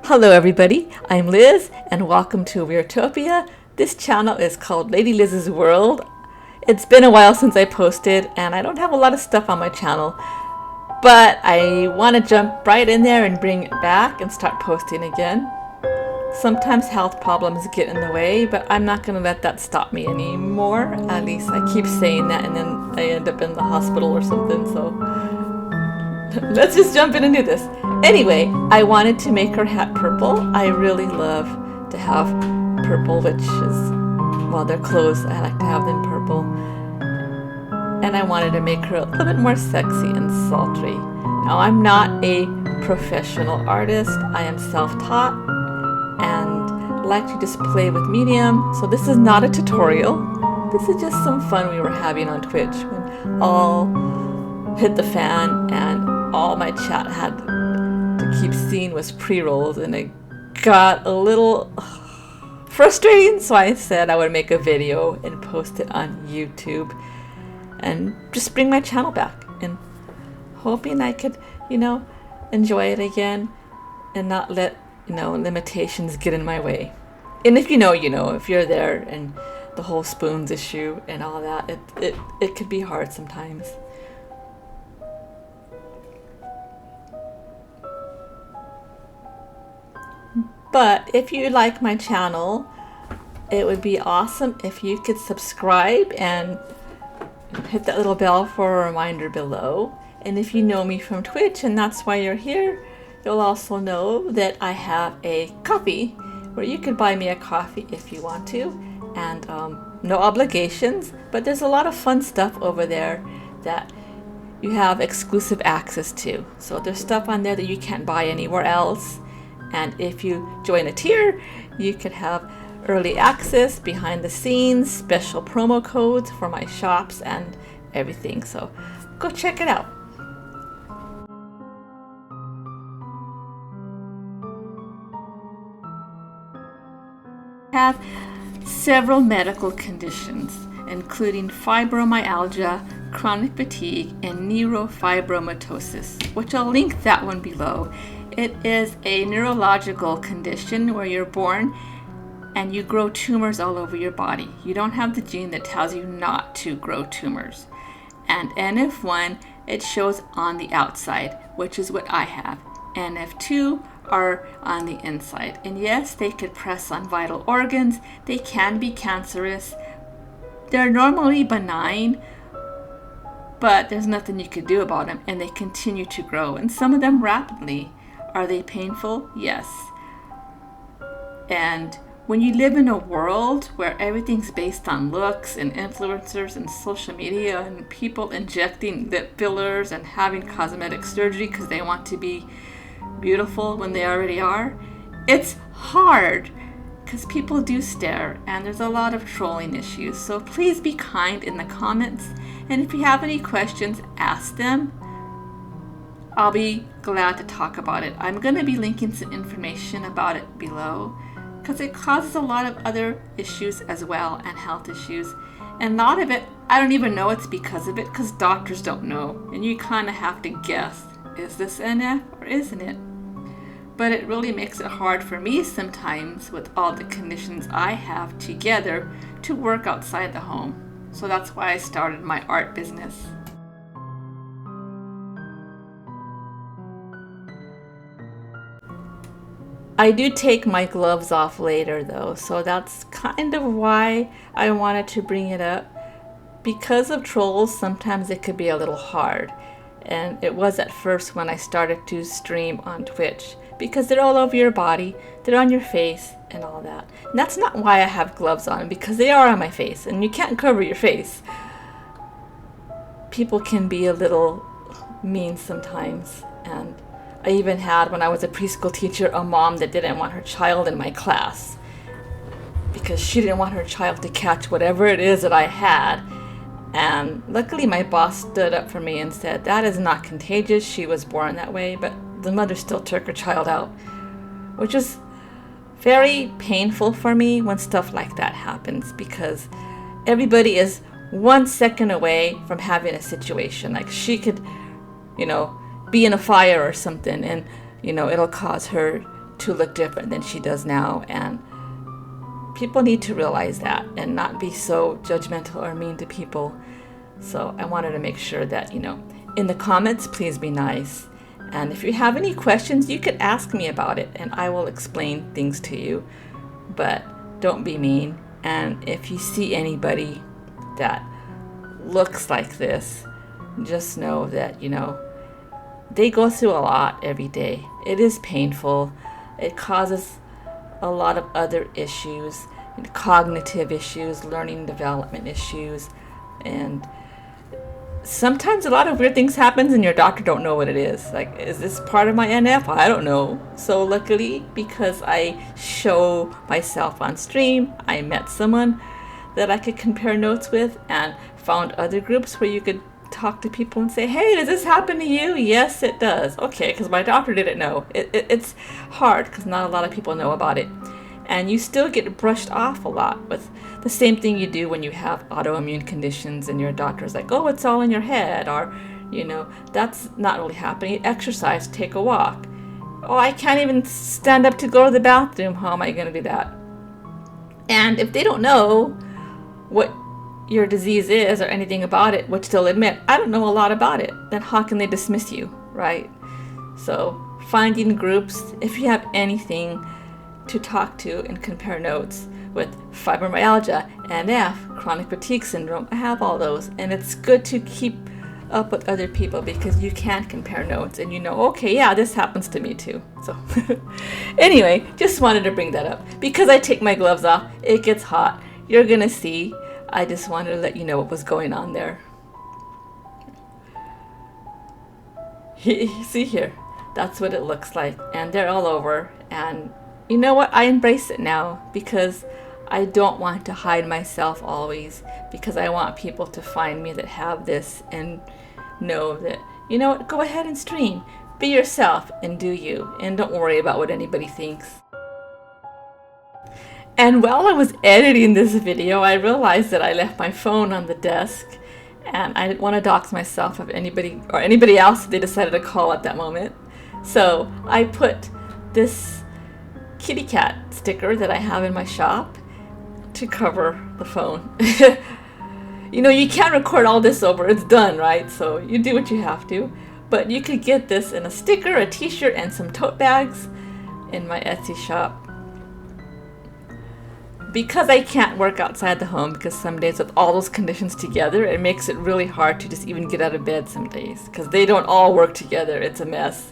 Hello everybody, I'm Liz and welcome to Weirdtopia. This channel is called Ladylizsworld. It's been a while since I posted and I don't have a lot of stuff on my channel, but I want to jump right in there and bring it back and start posting again. Sometimes health problems get in the way, but I'm not going to let that stop me anymore. At least I keep saying that and then I end up in the hospital or something, so let's just jump in and do this. Anyway, I wanted to make her hat purple. I really love to have purple, which is, well, their clothes, I like to have them purple. And I wanted to make her a little bit more sexy and sultry. Now, I'm not a professional artist. I am self-taught and like to just play with medium. So this is not a tutorial. This is just some fun we were having on Twitch when all hit the fan and all my chat had to keep seeing was pre-rolls, and it got a little frustrating, so I said I would make a video and post it on YouTube and just bring my channel back, and hoping I could, enjoy it again and not let, limitations get in my way. And if if you're there, and the whole spoons issue and all that, it could be hard sometimes. But if you like my channel, it would be awesome if you could subscribe and hit that little bell for a reminder below. And if you know me from Twitch and that's why you're here, you'll also know that I have a coffee where you can buy me a coffee if you want to. And no obligations, but there's a lot of fun stuff over there that you have exclusive access to. So there's stuff on there that you can't buy anywhere else. And if you join a tier, you could have early access, behind the scenes, special promo codes for my shops and everything. So go check it out. I have several medical conditions, including fibromyalgia, chronic fatigue, and neurofibromatosis, which I'll link that one below. It is a neurological condition where you're born and you grow tumors all over your body. You don't have the gene that tells you not to grow tumors. And NF1, it shows on the outside, which is what I have. NF2 are on the inside. And yes, they could press on vital organs. They can be cancerous. They're normally benign, but there's nothing you could do about them, and they continue to grow, and some of them rapidly. Are they painful? Yes. And when you live in a world where everything's based on looks and influencers and social media and people injecting lip fillers and having cosmetic surgery because they want to be beautiful when they already are, it's hard because people do stare and there's a lot of trolling issues. So please be kind in the comments, and if you have any questions, ask them. I'll be glad to talk about it. I'm going to be linking some information about it below because it causes a lot of other issues as well, and health issues. And a lot of it, I don't even know it's because of it, because doctors don't know. And you kind of have to guess, is this NF or isn't it? But it really makes it hard for me sometimes with all the conditions I have together to work outside the home. So that's why I started my art business. I do take my gloves off later though, so that's kind of why I wanted to bring it up. Because of trolls, sometimes it could be a little hard. And it was at first when I started to stream on Twitch, because they're all over your body, they're on your face and all that. And that's not why I have gloves on, because they are on my face and you can't cover your face. People can be a little mean sometimes, and I even had, when I was a preschool teacher, a mom that didn't want her child in my class because she didn't want her child to catch whatever it is that I had. And luckily my boss stood up for me and said, that is not contagious, she was born that way. But the mother still took her child out, which is very painful for me when stuff like that happens, because everybody is 1 second away from having a situation. Like she could, be in a fire or something, and it'll cause her to look different than she does now, and people need to realize that and not be so judgmental or mean to people. So I wanted to make sure that, you know, in the comments, please be nice. And if you have any questions, you could ask me about it and I will explain things to you. But don't be mean. And if you see anybody that looks like this, just know that, you know, they go through a lot every day. It is painful. It causes a lot of other issues, cognitive issues, learning development issues, and sometimes a lot of weird things happens and your doctor don't know what it is. Like, is this part of my NF? I don't know. So luckily, because I show myself on stream, I met someone that I could compare notes with and found other groups where you could talk to people and say, hey, does this happen to you? Yes, it does. Okay, because my doctor didn't know. It's hard because not a lot of people know about it. And you still get brushed off a lot with the same thing you do when you have autoimmune conditions and your doctor's like, oh, it's all in your head, or, you know, that's not really happening. Exercise, take a walk. Oh, I can't even stand up to go to the bathroom. How am I going to do that? And if they don't know what your disease is or anything about it, which they'll admit, I don't know a lot about it, then how can they dismiss you, right? So finding groups, if you have anything to talk to and compare notes with fibromyalgia, NF, chronic fatigue syndrome, I have all those, and it's good to keep up with other people because you can compare notes and you know, okay, yeah, this happens to me too. So anyway, just wanted to bring that up because I take my gloves off, it gets hot, you're gonna see. I just wanted to let you know what was going on there. See here, that's what it looks like, and they're all over. And you know what, I embrace it now because I don't want to hide myself always, because I want people to find me that have this and know that, you know what, go ahead and stream, be yourself and do you, and don't worry about what anybody thinks. And while I was editing this video, I realized that I left my phone on the desk, and I didn't want to dox myself of anybody or anybody else that they decided to call at that moment. So I put this kitty cat sticker that I have in my shop to cover the phone. You know, you can't record all this over, it's done, right? So you do what you have to. But you could get this in a sticker, a t-shirt, and some tote bags in my Etsy shop. Because I can't work outside the home, because some days with all those conditions together, it makes it really hard to just even get out of bed some days, because they don't all work together, it's a mess.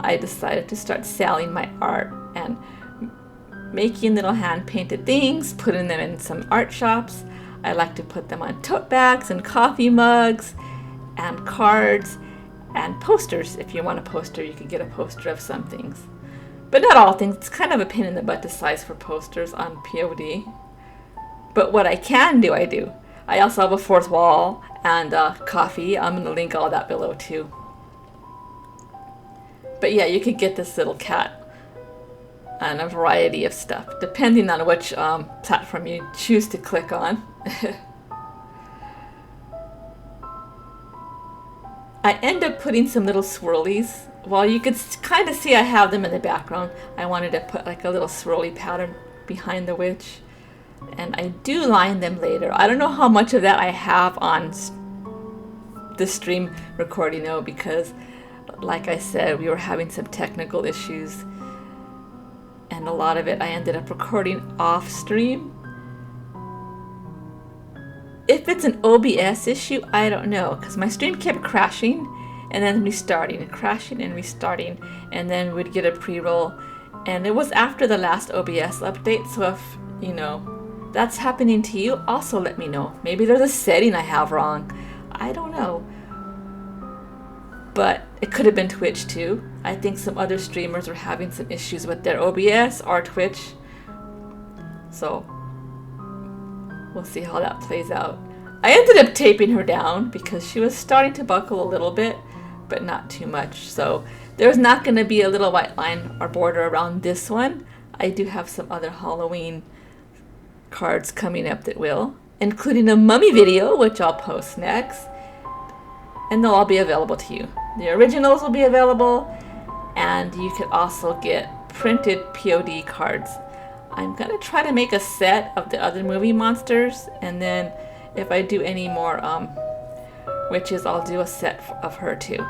I decided to start selling my art and making little hand-painted things, putting them in some art shops. I like to put them on tote bags and coffee mugs and cards and posters. If you want a poster, you could get a poster of some things. But not all things. It's kind of a pain in the butt to size for posters on POD. But what I can do, I do. I also have a fourth wall and coffee. I'm going to link all that below too. But yeah, you could get this little cat and a variety of stuff, depending on which platform you choose to click on. I end up putting some little swirlies. Well, you could kind of see I have them in the background. I wanted to put like a little swirly pattern behind the witch. And I do line them later. I don't know how much of that I have on the stream recording though, because like I said, we were having some technical issues. And a lot of it I ended up recording off stream. If it's an OBS issue, I don't know, because my stream kept crashing and then restarting and crashing and restarting, and then we'd get a pre-roll, and it was after the last OBS update. So if you know that's happening to you, also let me know. Maybe there's a setting I have wrong, I don't know, but it could have been Twitch too. I think some other streamers were having some issues with their OBS or Twitch, so we'll see how that plays out. I ended up taping her down because she was starting to buckle a little bit, but not too much. So there's not going to be a little white line or border around this one. I do have some other Halloween cards coming up that will, including a mummy video, which I'll post next. And they'll all be available to you. The originals will be available, and you could also get printed POD cards. I'm going to try to make a set of the other movie monsters, and then if I do any more witches, I'll do a set of her too.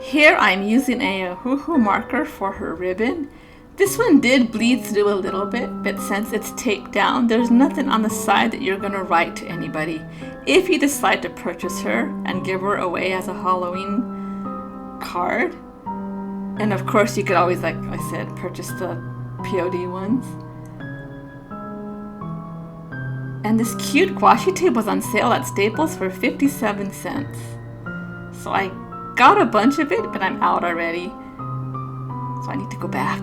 Here I'm using a Ohuhu marker for her ribbon. This one did bleed through a little bit, but since it's taped down, there's nothing on the side that you're going to write to anybody. If you decide to purchase her and give her away as a Halloween card, and of course you could always, like I said, purchase the POD ones. And this cute gouache tape was on sale at Staples for 57 cents. So I got a bunch of it, but I'm out already. So I need to go back.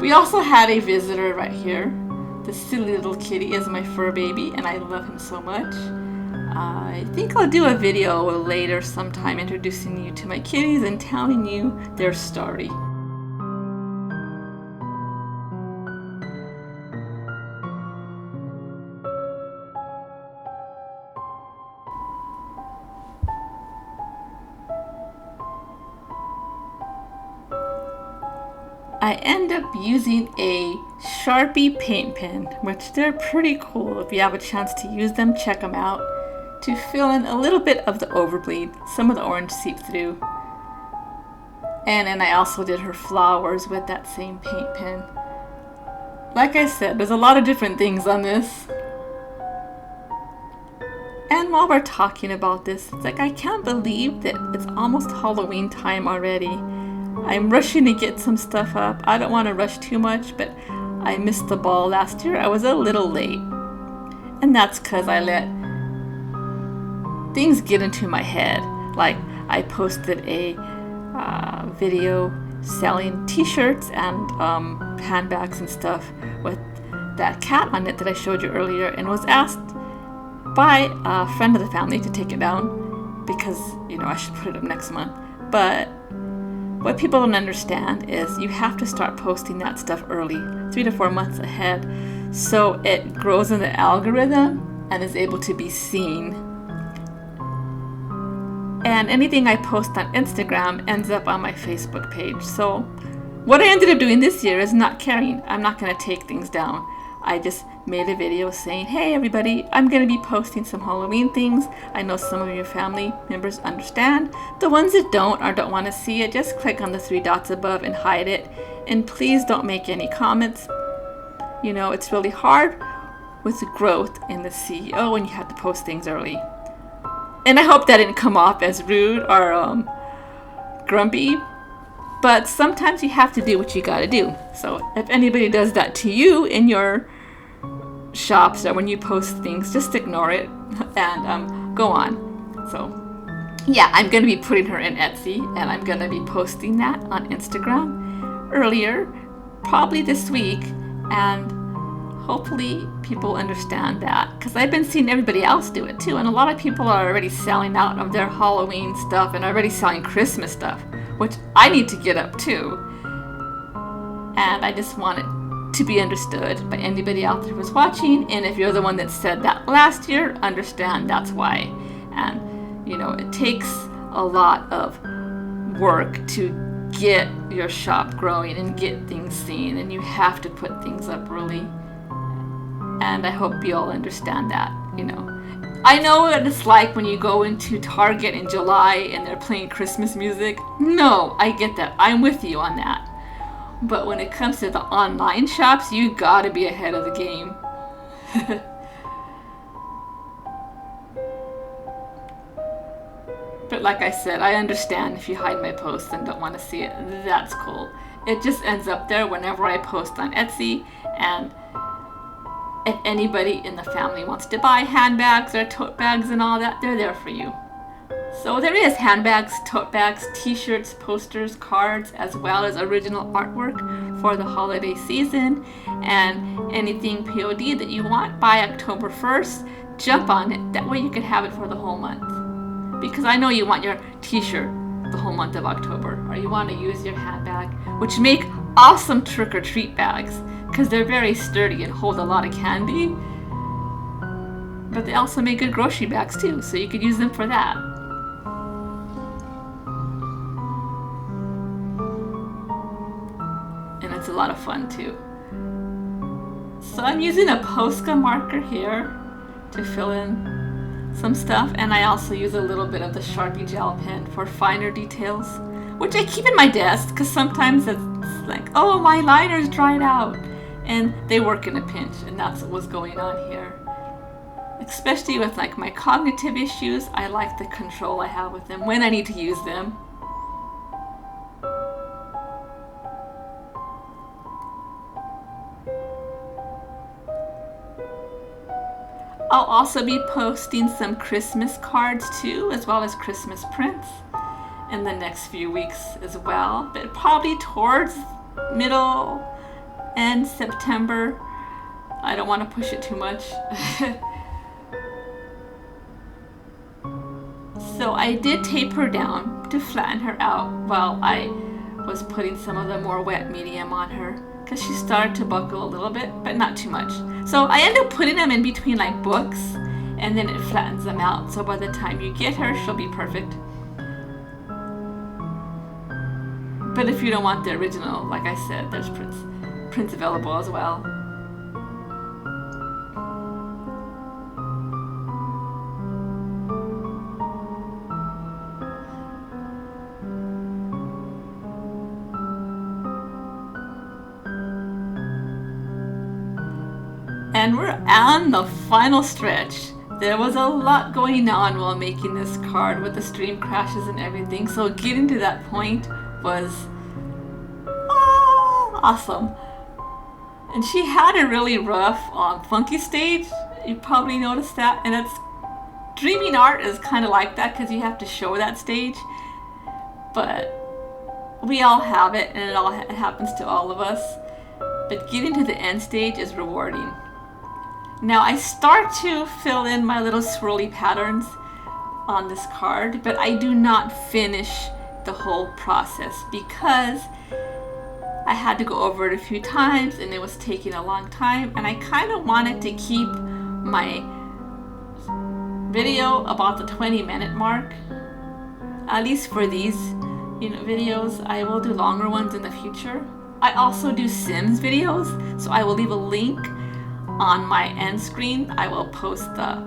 We also had a visitor right here. This silly little kitty is my fur baby, and I love him so much. I think I'll do a video later sometime introducing you to my kitties and telling you their story. I end up using a SHARPIE paint pen, which they're pretty cool. If you have a chance to use them, check them out, to fill in a little bit of the overbleed. Some of the orange seep through. And then I also did her flowers with that same paint pen. Like I said, there's a lot of different things on this. And while we're talking about this, it's like I can't believe that it's almost Halloween time already. I'm rushing to get some stuff up. I don't want to rush too much, but I missed the ball last year. I was a little late. And that's because I let things get into my head. Like I posted a video selling t-shirts and handbags and stuff with that cat on it that I showed you earlier, and was asked by a friend of the family to take it down because, you know, I should put it up next month. But what people don't understand is you have to start posting that stuff early, 3 to 4 months ahead, so it grows in the algorithm and is able to be seen. And anything I post on Instagram ends up on my Facebook page. So what I ended up doing this year is not caring. I'm not going to take things down. I just made a video saying, hey everybody, I'm going to be posting some Halloween things. I know some of your family members understand. The ones that don't or don't want to see it, just click on the 3 dots above and hide it. And please don't make any comments. You know, it's really hard with the growth in the CEO when you have to post things early. And I hope that didn't come off as rude or grumpy. But sometimes you have to do what you gotta do. So if anybody does that to you in your shops or when you post things, just ignore it and go on. So yeah, I'm gonna be putting her in Etsy, and I'm gonna be posting that on Instagram earlier, probably this week, and hopefully people understand that, because I've been seeing everybody else do it too, and a lot of people are already selling out of their Halloween stuff and already selling Christmas stuff, which I need to get up too. And I just want it to be understood by anybody out there who's watching, and if you're the one that said that last year, understand that's why. And you know, it takes a lot of work to get your shop growing and get things seen, and you have to put things up early. And I hope you all understand that, you know. I know what it's like when you go into Target in July and they're playing Christmas music. No, I get that. I'm with you on that. But when it comes to the online shops, you gotta be ahead of the game. But like I said, I understand if you hide my posts and don't want to see it. That's cool. It just ends up there whenever I post on Etsy, and if anybody in the family wants to buy handbags or tote bags and all that, they're there for you. So there is handbags, tote bags, t-shirts, posters, cards, as well as original artwork for the holiday season. And anything POD that you want by October 1st, jump on it. That way you can have it for the whole month. Because I know you want your t-shirt the whole month of October, or you want to use your handbag, which make awesome trick-or-treat bags. because they're very sturdy and hold a lot of candy. But they also make good grocery bags too, so you could use them for that. And it's a lot of fun too. So I'm using a Posca marker here to fill in some stuff, and I also use a little bit of the Sharpie gel pen for finer details, which I keep in my desk because sometimes it's like, oh, my liner's dried out, and they work in a pinch, and that's what was going on here. Especially with like my cognitive issues, I like the control I have with them when I need to use them. I'll also be posting some Christmas cards too, as well as Christmas prints in the next few weeks as well, but probably towards middle and September. I don't want to push it too much. So I did tape her down to flatten her out while I was putting some of the more wet medium on her, because she started to buckle a little bit, but not too much. So I end up putting them in between like books, and then it flattens them out. So by the time you get her, she'll be perfect. But if you don't want the original, like I said, there's prints available as well. And we're on the final stretch. There was a lot going on while making this card with the stream crashes and everything, so getting to that point was awesome. And she had a really rough funky stage. You probably noticed that, and it's dreaming art is kind of like that because you have to show that stage, but we all have it, and it happens to all of us. But getting to the end stage is rewarding. Now I start to fill in my little swirly patterns on this card, but I do not finish the whole process because I had to go over it a few times and it was taking a long time, and I kind of wanted to keep my video about the 20-minute mark, at least for these videos. I will do longer ones in the future. I also do Sims videos, so I will leave a link on my end screen. I will post the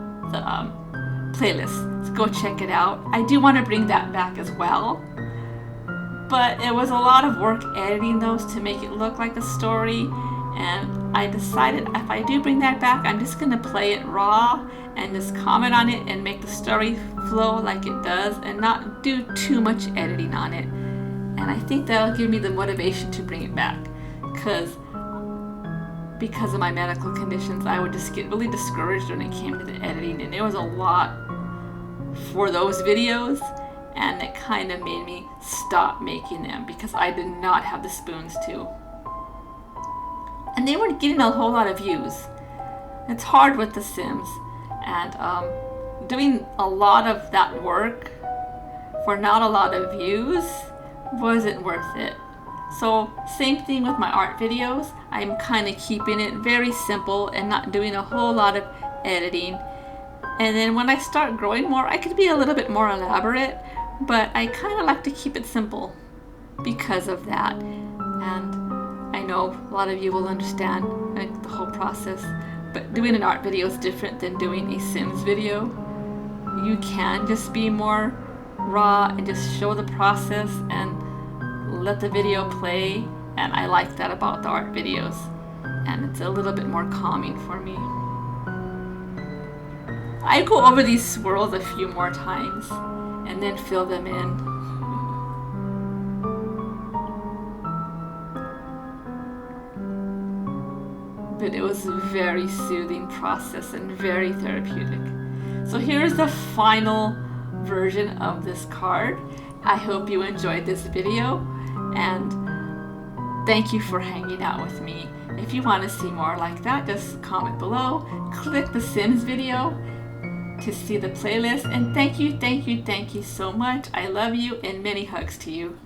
playlist, so go check it out. I do want to bring that back as well, but it was a lot of work editing those to make it look like a story, and I decided if I do bring that back, I'm just going to play it raw and just comment on it and make the story flow like it does and not do too much editing on it. And I think that'll give me the motivation to bring it back, because of my medical conditions, I would just get really discouraged when it came to the editing, and it was a lot for those videos, and it kind of made me stop making them because I did not have the spoons to. And they weren't getting a whole lot of views. It's hard with The Sims, and doing a lot of that work for not a lot of views wasn't worth it. So same thing with my art videos. I'm kind of keeping it very simple and not doing a whole lot of editing. And then when I start growing more, I could be a little bit more elaborate, but I kind of like to keep it simple because of that. And I know a lot of you will understand the whole process, but doing an art video is different than doing a Sims video. You can just be more raw and just show the process and let the video play, and I like that about the art videos, and it's a little bit more calming for me. I go over these swirls a few more times and then fill them in. But it was a very soothing process and very therapeutic. So here's the final version of this card. I hope you enjoyed this video, and thank you for hanging out with me. If you want to see more like that, just comment below. Click the Sims video to see the playlist, and thank you so much. I love you, and many hugs to you.